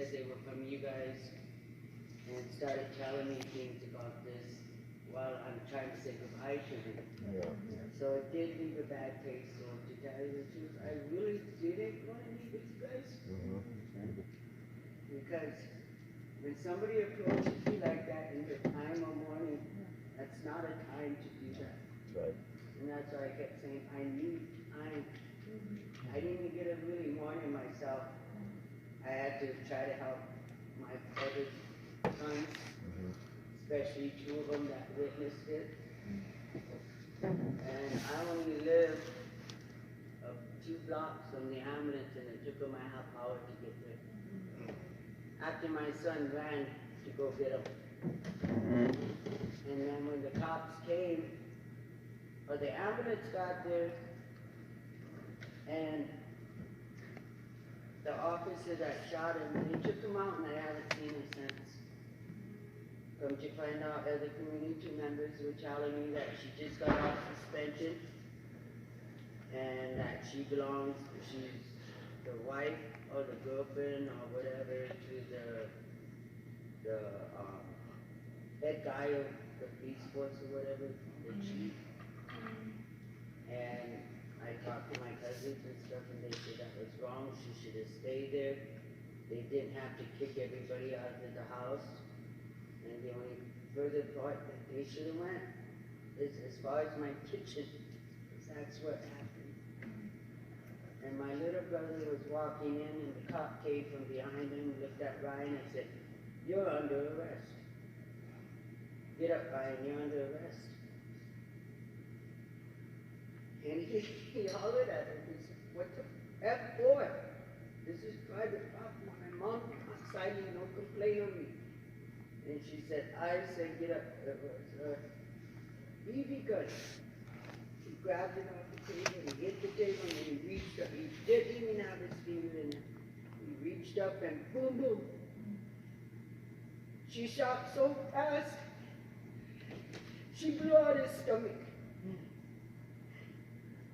guess they were from you guys, and started telling me things about this while I'm trying to say goodbye to him. Yeah. So it did leave a bad taste. So to tell you the truth, I really didn't want to leave these guys. Because when somebody approaches you like that in the time of mourning, that's not a time to do that. Right. And that's why I kept saying, I need time. I didn't get to really mourning myself. I had to try to help my brother's sons, especially two of them that witnessed it. And I only live 2 blocks from the ambulance, and it took them a half hour to get there. After my son ran to go get him. And then when the cops came, or the ambulance got there, and the officer that shot him, they took him out, and I haven't seen him since. Come to find out, other community members were telling me that she just got off suspension, and that she's the wife or the girlfriend or whatever to the head guy of the police force or whatever, the chief. And I talked to my cousins and stuff, and they said that was wrong. She should have stayed there. They didn't have to kick everybody out of the house. And the only further part that they should have went is as far as my kitchen, because that's what happened. And my little brother was walking in, and the cop came from behind him, looked at Ryan and said, "You're under arrest. Get up, Ryan, you're under arrest." And he hollered at her. He said, "What the F for? This is private property. My mom outside, you don't complain on me." And she said, "I said, get up." It was a BB gun. He grabbed it off the table, he hit the table, and he reached up. He didn't even have his finger in it. He reached up and boom, boom. She shot so fast, she blew out his stomach.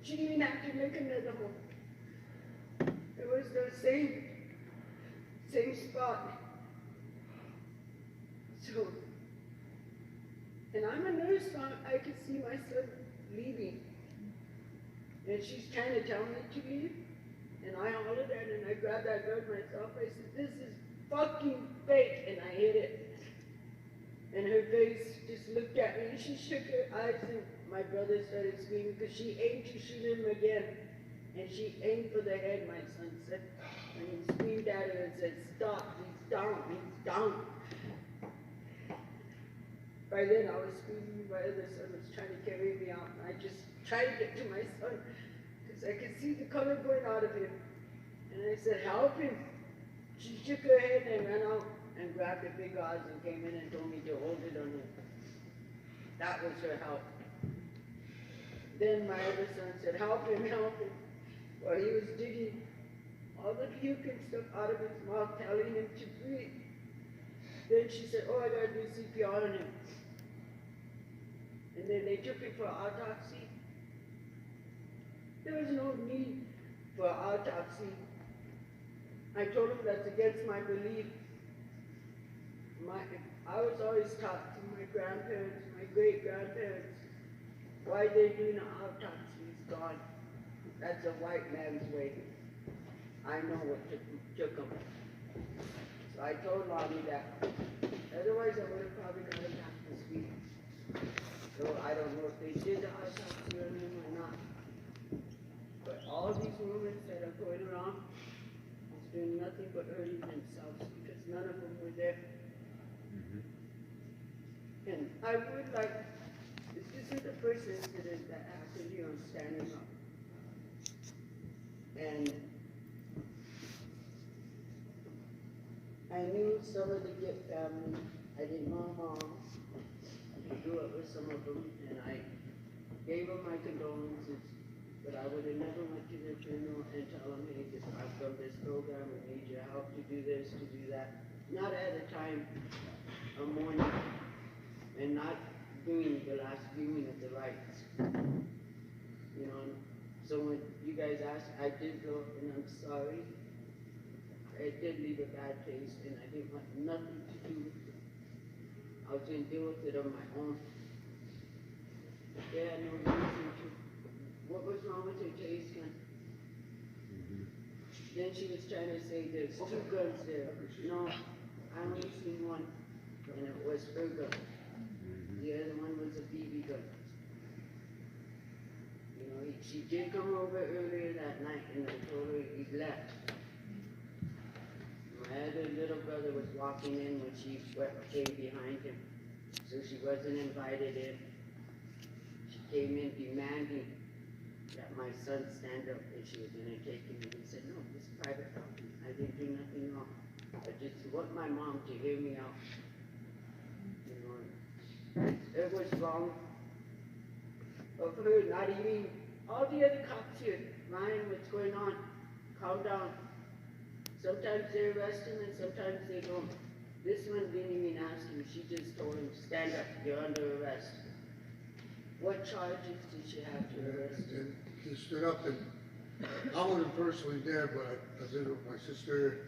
She didn't even have to make another one. It was the same spot. So, and I'm a nurse, so I could see my son leaving. And she's trying to tell me to leave. And I hollered at her, and I grabbed that gun myself. I said, "This is fucking fake." And I hit it. And her face just looked at me, and she shook her eyes, and my brother started screaming, because she aimed to shoot him again. And she aimed for the head, my son said. And he screamed at her and said, "Stop, he's down, he's down." By then I was screaming, my other son was trying to carry me out, and I just tried to get to my son, because I could see the color going out of him. And I said, "Help him." She shook her head and ran out and grabbed a big odds and came in and told me to hold it on him. That was her help. Then my other son said, "Help him, help him." While he was digging all the puke and stuff out of his mouth, telling him to breathe. Then she said, "Oh, I gotta do CPR on him." And then they took him for autopsy. There was no need for autopsy. I told him that's against my belief. I was always taught through my grandparents, my great-grandparents, why they're doing an autopsy is gone. That's a white man's way. I know what took him. So I told Mommy that. Otherwise, I would have probably got him back this week. So I don't know if they did the autopsy on him or not. But all these rumors that are going around is doing nothing but hurting themselves, because none of them were there. And I would like, this isn't the first incident that happened here on Standing Up. And I knew some of the Gift family. I didn't know Mom. I grew up with some of them, and I gave them my condolences. But I would have never went to their funeral and tell them, "Hey, I'm from this program, I need your help to do this, to do that." Not at a time of mourning, and not doing the last viewing of the rites. You know, so when you guys asked, I did go, and I'm sorry. it did leave a bad taste, and I didn't want nothing to do with it. I was gonna deal with it on my own. They had no reason to. What was wrong with her taste gun? Then she was trying to say there's two guns there. No, I only seen one, and it was her gun. The other one was a BB gun. You know, she did come over earlier that night, and I told her he left. My other little brother was walking in when she came behind him, so she wasn't invited in. She came in demanding that my son stand up, and she was gonna take him, and he said, no, this is private property. I didn't do nothing wrong. I just want my mom to hear me out. You know, it was wrong of her not even, all the other cops here, Ryan, what's going on? Calm down. Sometimes they arrest him and sometimes they don't. This one didn't even ask him, she just told him, stand up, you're under arrest. What charges did she have to arrest him? He stood up, and I wasn't personally there, but I did with my sister.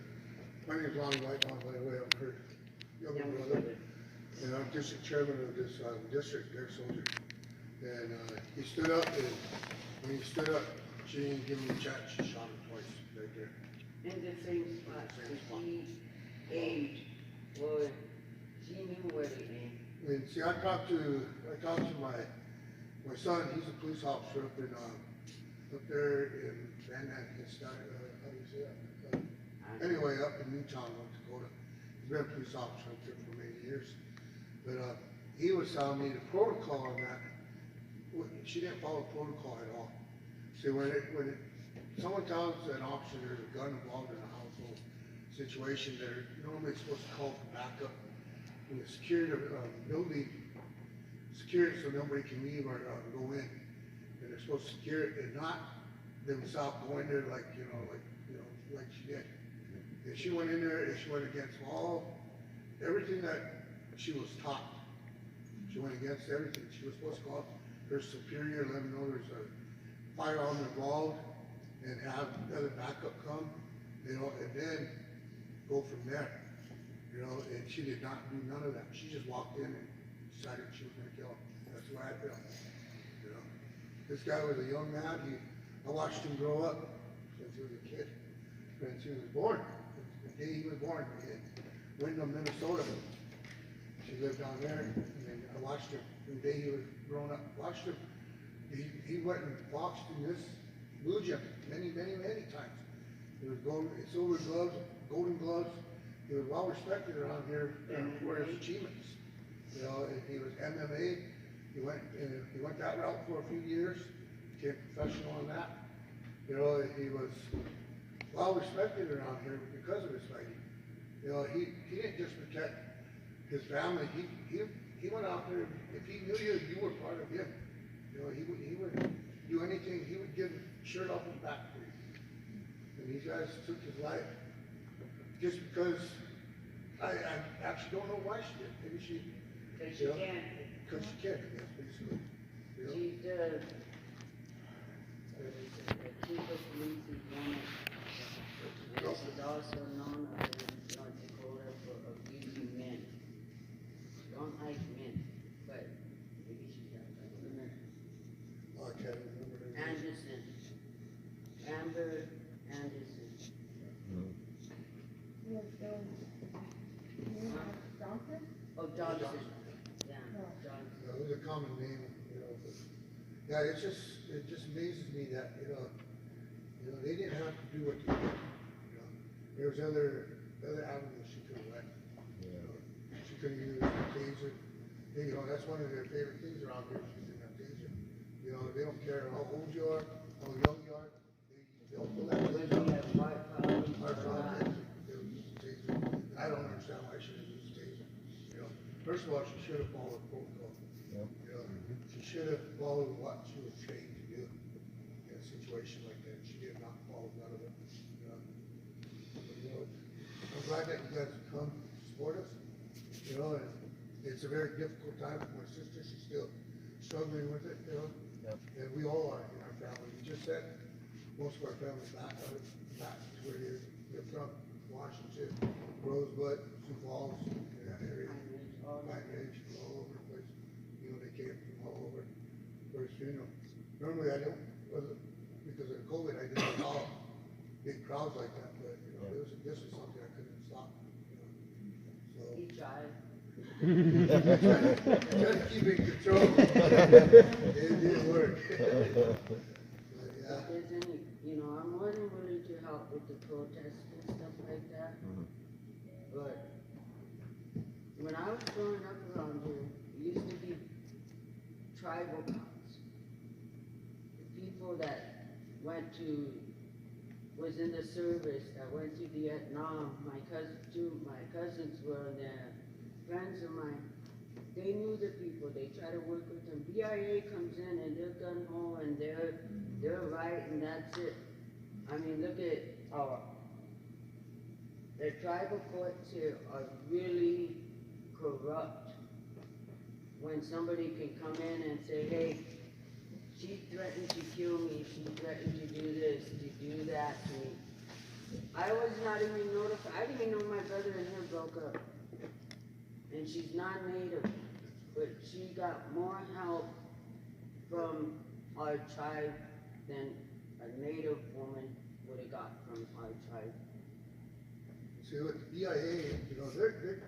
My name is Ryan WhiteMountain, by the way, I'm her younger brother. And I'm district chairman of this district there, soldier. And he stood up, and when he stood up, she didn't give him a chance, she shot him twice, right there. In the same spot, he aimed, or she knew where to aim. And see, I talked to my son, he's a police officer up there in Van Nant, how do you say that? Anyway, up in Newtown, North Dakota. He's been a police officer up there for many years. But he was telling me the protocol on that, she didn't follow protocol at all. See, when someone tells an officer there's a gun involved in a household situation, they're normally supposed to call for backup. And the security of the building, secure it so nobody can leave or go in. And they're supposed to secure it and not themselves go in there like she did. And she went in there and she went against everything that she was taught. She went against everything. She was supposed to call her superior, let them know there's a firearm involved, and have the other backup come, and then go from there. And she did not do none of that. She just walked in and decided she was gonna kill him. That's the way I feel. This guy was a young man. I watched him grow up since he was a kid, since he was born. The day he was born in Windham, Minnesota. She lived down there, and I watched him from the day he was growing up. Watched him. He went and boxed in this blue gym many times. He was silver gloves, golden gloves. He was well respected around here for his achievements. And he was MMA. He went that route for a few years. Became professional on that. He was well respected around here because of his fighting. He didn't just protect his family. He went out there. If he knew you were part of him. He would do anything. He would give his shirt off his back for you. And these guys took his life just because I actually don't know why she did. Maybe she. Because she can. Because she can, yes, basically. She's the chief of police is woman. And she's also known in North Dakota for abusing men. She don't like men, but maybe she does like women. I can't remember her name. Anderson. Amber Anderson. Johnson? Oh, Johnson. Yeah, Johnson. It was a common name, but yeah, it just amazes me that, they didn't have to do what they did. There was other avenues she could have went. She could have used a taser. That's one of their favorite things around here, she's in that taser. They don't care how old you are, how young you are, they'll pull that When taser. we have heart problems, They'll use the taser. I don't understand why she didn't use the taser. First of all, she should have followed protocol. She should have followed what she was trained to do in a situation like that. She did not follow none of it. I'm glad that you guys have come to support us. And it's a very difficult time for my sister. She's still struggling with it. And we all are in our family. We just said most of our family's back to where they're from. Washington, Rosebud, Sioux Falls, that area, Pine Ridge, all over the place. You know, they came from all over. First, you know, normally I don't, because of COVID, I didn't allow big crowds like that, but, you know, this is something I couldn't stop, you know, so. He tried. Trying to keep it in control. It didn't work. But, yeah. If there's any, you know, I'm more than willing to help with the protests and stuff like that. But when I was growing up around here, it used to be tribal cops. The people that was in the service, that went to Vietnam, my cousins were there, friends of mine, they knew the people, they try to work with them. BIA comes in and they're gun ho and they're right and that's it. I mean, look at the tribal courts here are really corrupt. When somebody can come in and say, hey, she threatened to kill me, she threatened to do this, to do that to me. I was not even notified, I didn't even know my brother and her broke up. And she's non-native, but she got more help from our tribe than a native woman would have got from our tribe. See, with the BIA, you know,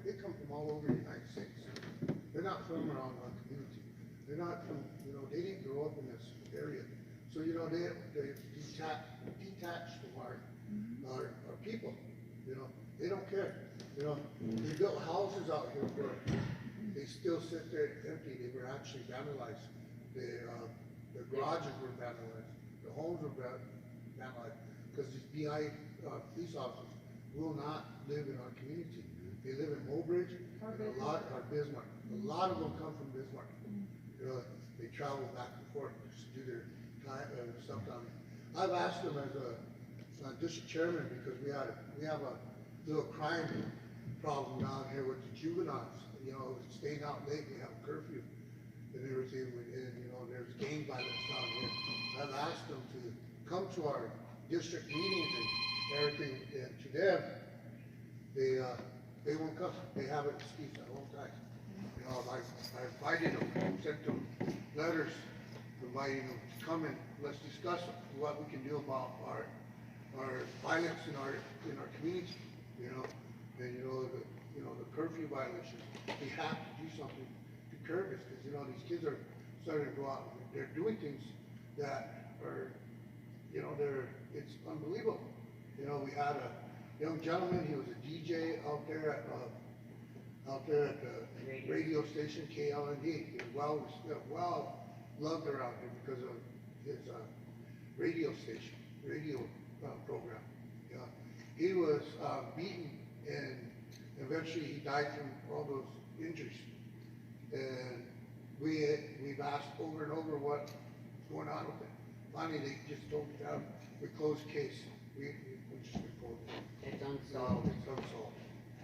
they come from all over the United States. They're not from around our community. They're not from, you know, they didn't grow up in this area. So, you know, they're detached from our people, you know. They don't care. You know, they built houses out here where they still sit there empty. They were actually vandalized. The garages were vandalized. The homes were vandalized. Because these BI police officers will not live in our community. They live in Mobridge and a lot are Bismarck. A lot of them come from Bismarck. You know, they travel back and forth just to do their time stuff down there. I've asked them as a district chairman because we have a little crime problem down here with the juveniles. You know, staying out late, we have a curfew and everything. And you know, there's gang violence down here. I've asked them to come to our district meetings and everything, and to them, they won't come. They have an excuse at all times. You know, I invited them, sent them letters inviting them to come and let's discuss what we can do about our violence in our community. You know, and you know the curfew violations. We have to do something to curb this because you know these kids are starting to go out. They're doing things that are, you know, it's unbelievable. You know, we had a young gentleman. He was a DJ out there at the radio station KLND. He was well loved around here because of his radio station, program. Yeah. He was beaten and eventually he died from all those injuries. And we've asked over and over what's going on with it. Finally, they just told me that we closed the case. We just reported it. It's unsolved. It's unsolved.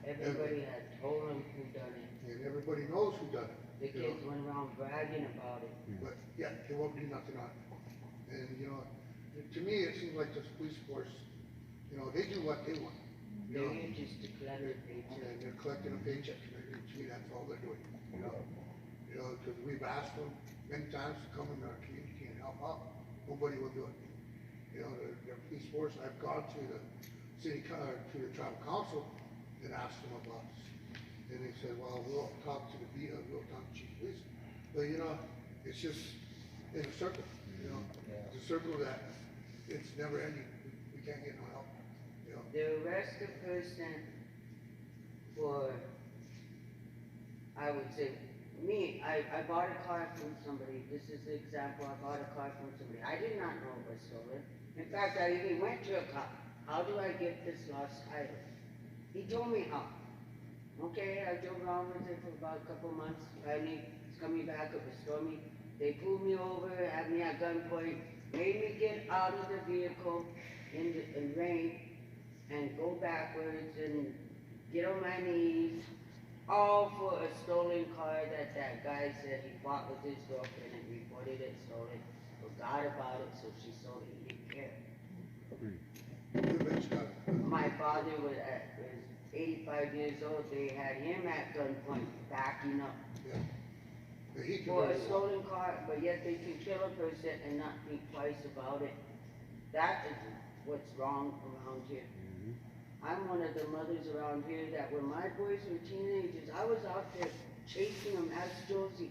Everybody had told them who done it. And everybody knows who done it. The kids went around bragging about it. But yeah, they won't do nothing on it. And you know, to me, it seems like this police force, you know, they do what they want. You know, They just declare it. and they're collecting a paycheck. And to me, that's all they're doing. You know, because we've asked them many times to come in our community and help out. Nobody will do it. You know, the police force. I've gone to the to the tribal council and asked them about this. And they said, well, we'll talk to we'll talk to chief of police. But you know, it's just in a circle. You know, it's a circle that it's never ending. We can't get no help. You know. They arrest a person for, I would say, me, I bought a car from somebody. This is the example. I bought a car from somebody. I did not know it was stolen. In fact, I even went to a cop. How do I get this lost title? He told me how. Okay, I drove around with it for about a couple months. Finally, it's coming back up, restore me. They pulled me over, had me at gunpoint, made me get out of the vehicle in rain and go backwards and get on my knees, all for a stolen car that guy said he bought with his girlfriend and reported it stolen. Forgot about it, so she sold it. He didn't care. My father was 85 years old, they had him at gunpoint, backing up Yeah. But he can for a really walk. stolen car, but yet they can kill a person and not think twice about it. That is what's wrong around here. I'm one of the mothers around here that when my boys were teenagers, I was out there chasing them as Josie.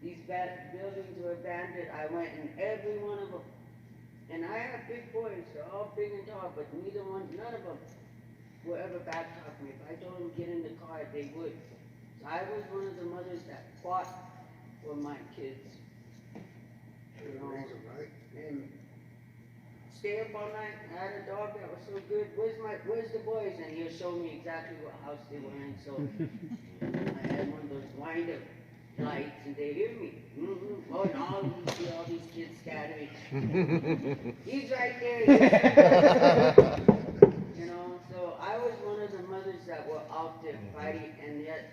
These bad buildings were abandoned. I went in every one of them. And I have big boys, they're all big and tall, but none of them will ever backtalk me. If I told them get in the car, they would. So I was one of the mothers that fought for my kids. You know, Raise 'em, right? and stay up all night. I had a dog that was so good. Where's the boys? And he'll show me exactly what house they were in. So I had one of those wind-up lights, and they hear me. Oh, and all you see all these kids scattering. He's right there. You know, so I was one of the mothers that were out there fighting, and yet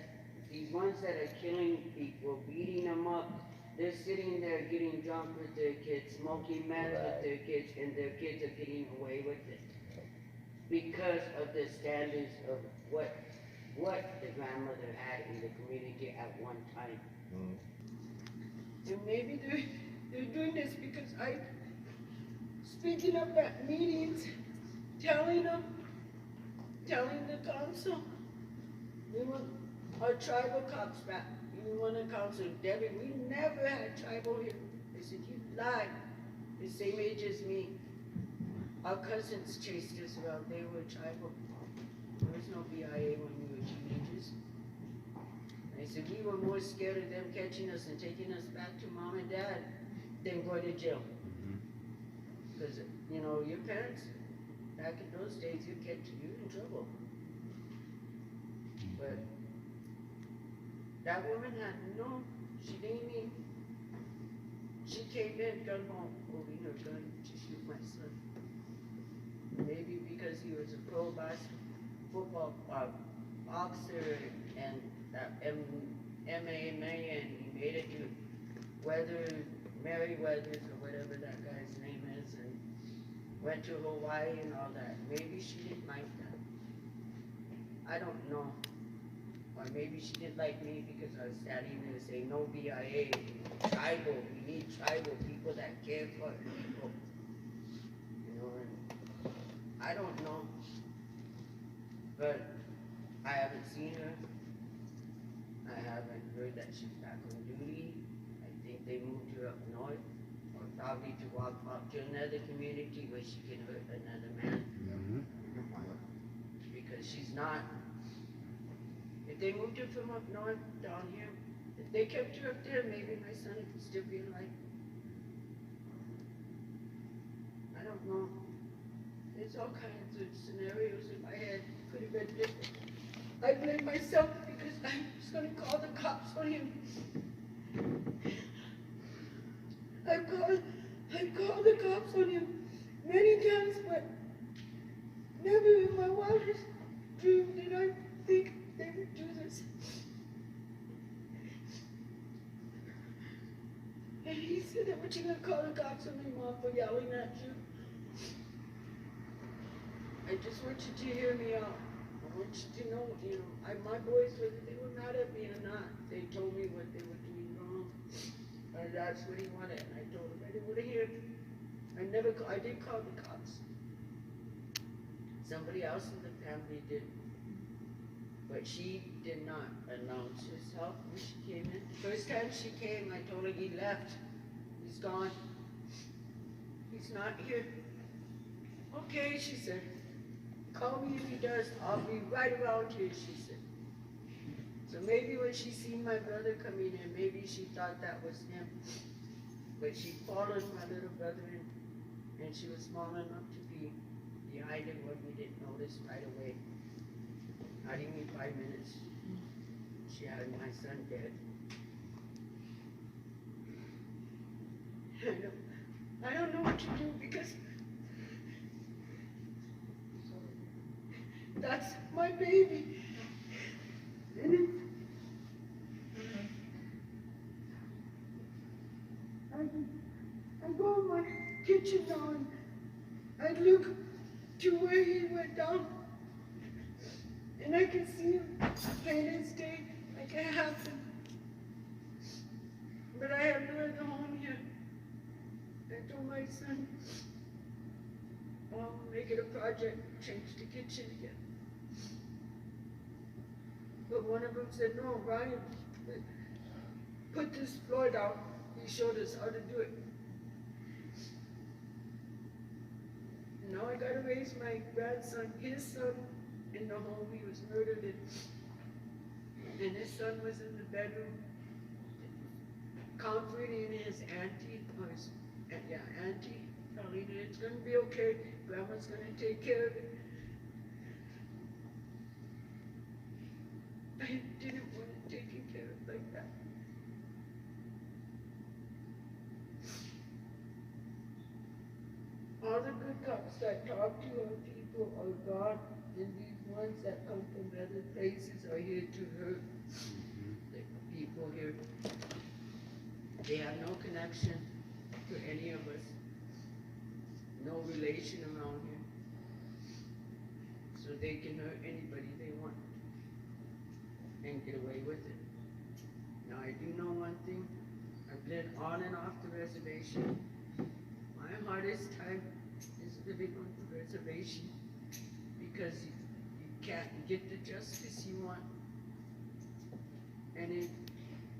these ones that are killing people, beating them up, they're sitting there getting drunk with their kids, smoking meth with their kids, and their kids are getting away with it. Because of the standards of what the grandmother had in the community at one time. And maybe they're doing this because I, speaking up at meetings, telling the council, we want our tribal cops back. We want a council. Debbie, we never had tribal here. I said, you lied. The same age as me. Our cousins chased us around. They were tribal. There was no BIA when we were teenagers. I said, we were more scared of them catching us and taking us back to mom and dad than going to jail. Because, you know, your parents, back in those days, you in trouble. But that woman had she didn't even, she came in, gun home, holding her gun to shoot my son. Maybe because he was a pro football boxer and that MMA, and he made it to Merriweather's or whatever that guy's name is, and went to Hawaii and all that. Maybe she didn't like that. I don't know. Or maybe she didn't like me because I was standing there saying no BIA, tribal, we need tribal people that care for people. You know, and I don't know. But I haven't seen her. I haven't heard that she's back on duty. I think they moved her up north, or probably to walk up to another community where she can hurt another man. Because she's not. If they moved her from up north down here, if they kept her up there, maybe my son would still be alive. I don't know. There's all kinds of scenarios in my head. Could have been different. I blame myself because I was going to call the cops on him. I've called the cops on him many times, but never in my wildest dream did I think they would do this. And he said, "What you gonna call the cops on me, Mom, for yelling at you?" I just want you to hear me out. I want you to know, my boys, whether they were mad at me or not, they told me what they were doing wrong. And that's what he wanted, and I told him I didn't want to hear it. I did call the cops. Somebody else in the family did. But she did not announce herself when she came in. First time she came, I told her he left. He's gone. He's not here. Okay, she said. Call me if he does. I'll be right around here, she said. So maybe when she seen my brother coming in, maybe she thought that was him. But she followed my little brother in, and she was small enough to be behind him when we didn't notice right away. Not even 5 minutes. She had my son dead. I don't know what to do because that's my baby. And I go in my kitchen now and I look to where he went down. And I can see him plain as day, like it happened. But I have no other home here. I told my son, I'll make it a project, change the kitchen again. But one of them said, no, Ryan, put this floor down. He showed us how to do it. Now I gotta raise my grandson, his son, in the home he was murdered in. And his son was in the bedroom, comforting his auntie, auntie, telling her it's gonna be okay, grandma's gonna take care of it. I didn't want it taken care of like that. All the good cops that talk to our people are gone, and these ones that come from other places are here to hurt the people here. They have no connection to any of us, no relation around here, so they can hurt anybody they want and get away with it. Now I do know one thing, I've been on and off the reservation. My hardest time is living on the reservation because you can't get the justice you want. And if,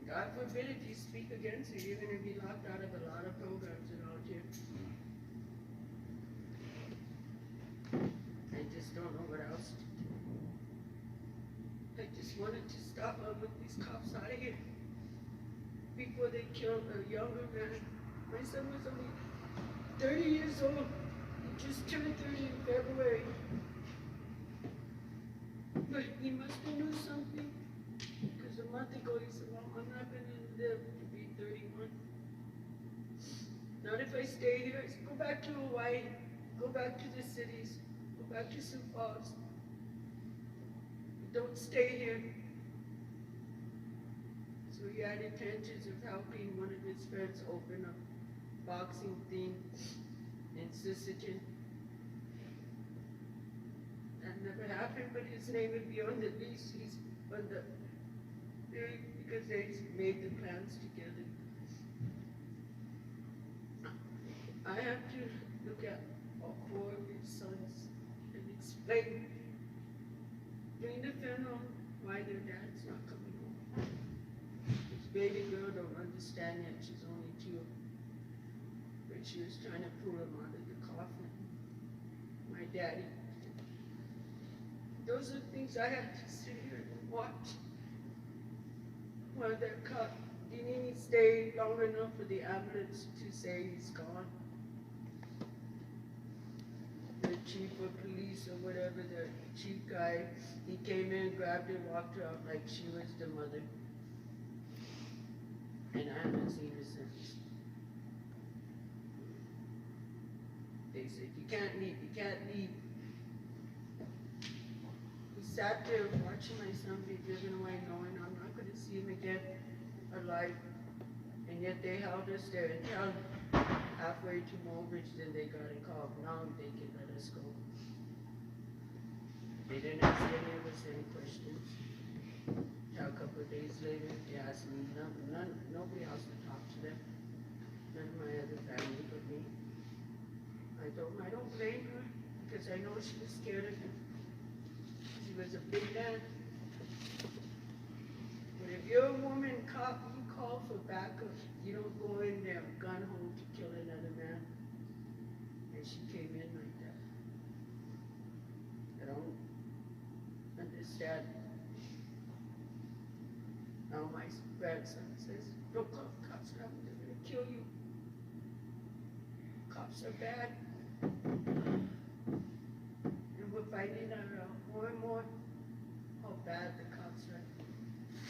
God forbid, if you speak against it, you're going to be locked out of a lot of programs and out here. I just don't know what else to do. I just wanted to stop with these cops out of here before they killed a younger man. My son was only 30 years old. He just turned 30 in February. But he must have knew something. Because a month ago he said, well, I'm not going to live to be 31. Not if I stay here. I said, go back to Hawaii. Go back to the cities. Go back to Sioux Falls. Don't stay here. So he had intentions of helping one of his friends open a boxing thing in Sisseton. That never happened, but his name would be on the lease. He's on the, because they made the plans together. I have to look at all four of his sons and explain during the funeral why their dad's not coming home. His baby girl don't understand yet, she's only 2. But she was trying to pull him out of the coffin. My daddy. Those are things I have to sit here and watch. While that cop didn't even stay long enough for the ambulance to say he's gone. The chief of police or whatever, the chief guy, he came in, grabbed her, walked her out like she was the mother. And I haven't seen her since. They said, you can't leave, you can't leave. We sat there watching my son be driven away knowing I'm not going to see him again alive. And yet they held us there until halfway to Mulbridge, then they got a call. Now they can let us go. They didn't ask any of us any questions. A couple of days later, they asked me, nobody else to talk to them. None of my other family but me. I told them I don't blame her because I know she was scared of him. He was a big man. But if you're a woman cop, you call for backup. You don't go in there gun hole to kill another man. And she came in like that. I don't understand. Now my grandson says, don't call the cops now, they're going to kill you. Cops are bad. And we're finding out more and more how bad the cops are.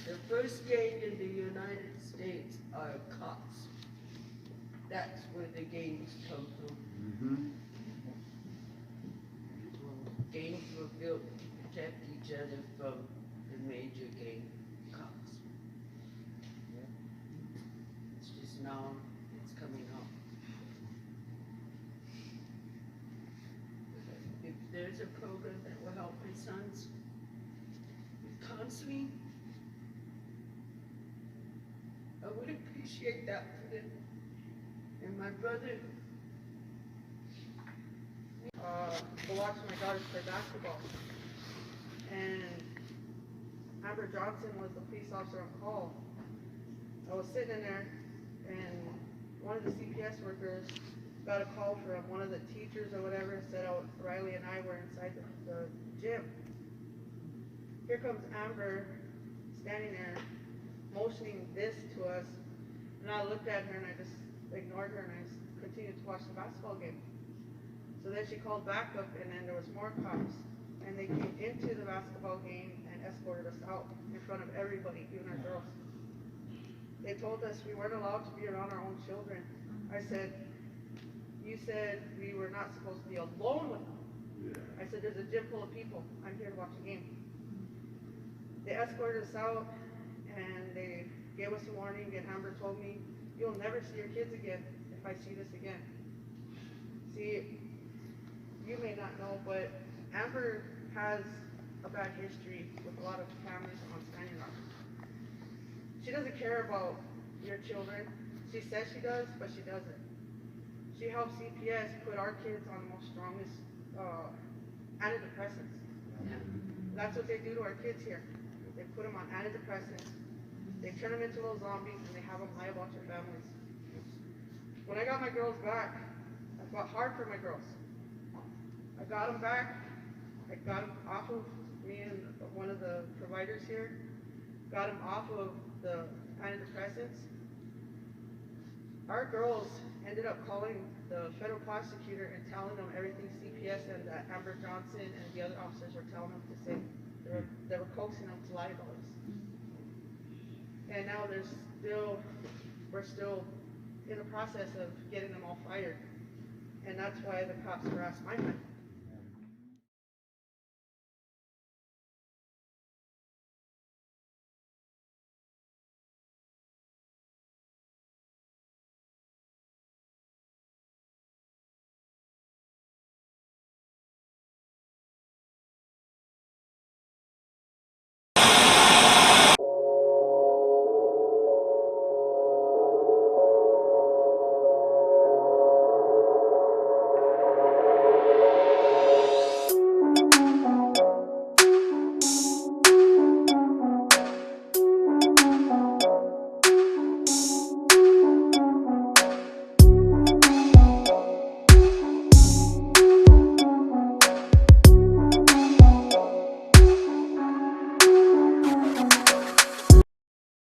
The first gang in the United States are cops. That's where the gangs come from. Gangs were built to protect each other from the major gang cops. It's just now it's coming out. If there's a program that will help my sons, swing. I would appreciate that for them. And my brother, to watch my daughters play basketball. And Amber Johnson was the police officer on call. I was sitting in there, and one of the CPS workers got a call from one of the teachers or whatever, said Riley and I were inside the gym. Here comes Amber standing there, motioning this to us, and I looked at her and I just ignored her and I continued to watch the basketball game. So then she called backup, and then there was more cops, and they came into the basketball game and escorted us out in front of everybody, even our girls. They told us we weren't allowed to be around our own children. I said, you said we were not supposed to be alone with them. I said, there's a gym full of people. I'm here to watch the game. They escorted us out, and they gave us a warning, and Amber told me, you'll never see your kids again if I see this again. See, you may not know, but Amber has a bad history with a lot of families on Standing Rock. She doesn't care about your children. She says she does, but she doesn't. She helps CPS put our kids on the most strongest antidepressants. That's what they do to our kids here. They put them on antidepressants. They turn them into little zombies, and they have them lie about their families. When I got my girls back, I fought hard for my girls. I got them back. I got them off of me and one of the providers here. Got them off of the antidepressants. Our girls ended up calling the federal prosecutor and telling them everything CPS and Amber Johnson and the other officers were telling them to say. They were coaxing them to lie about us. And now we're still in the process of getting them all fired. And that's why the cops harassed my friend.